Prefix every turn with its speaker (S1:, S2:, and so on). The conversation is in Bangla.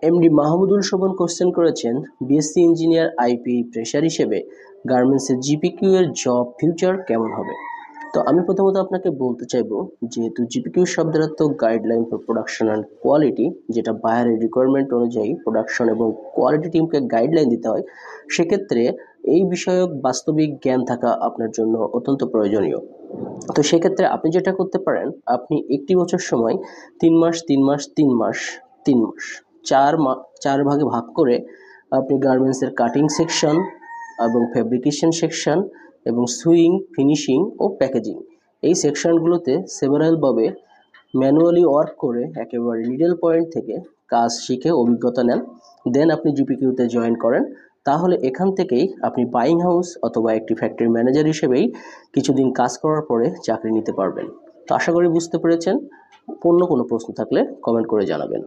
S1: এমডি মাহমুদুল শোভন কোশ্চেন করেছেন, বিএসসি ইঞ্জিনিয়ার আইপি প্রেসার হিসেবে গার্মেন্টসের জিপিকিউ এর জব ফিউচার কেমন হবে। তো আমি প্রথমত আপনাকে বলতে চাইবো, যেহেতু জিপিকিউ শব্দের অর্থ guideline for production and quality, যেটা বাইরের রিকোয়ারমেন্ট অনুযায়ী প্রোডাকশন এবং কোয়ালিটি টিমকে গাইডলাইন দিতে হয়, সেক্ষেত্রে এই বিষয়ক বাস্তবিক জ্ঞান থাকা আপনার জন্য অত্যন্ত প্রয়োজনীয়। তো সেক্ষেত্রে আপনি যেটা করতে পারেন, আপনি একটি বছর সময় 3 মাস 3 মাস 3 মাস 3 মাস 4 ভাগে ভাগ করে আপনি গার্মেন্টসের কাটিং সেকশন এবং ফেব্রিকেশন সেকশন এবং সুইং, ফিনিশিং ও প্যাকেজিং এই সেকশনগুলোতে সেভারালভাবে ম্যানুয়ালি ওয়ার্ক করে একেবারে নিডল পয়েন্ট থেকে কাজ শিখে অভিজ্ঞতা নেন। দেন আপনি জিপিকিউতে জয়েন করেন। তাহলে এখান থেকেই আপনি বাইং হাউস অথবা একটি ফ্যাক্টরি ম্যানেজার হিসেবেই কিছুদিন কাজ করার পরে চাকরি নিতে পারবেন। তো আশা করি বুঝতে পেরেছেন। অন্য কোনো প্রশ্ন থাকলে কমেন্ট করে জানাবেন।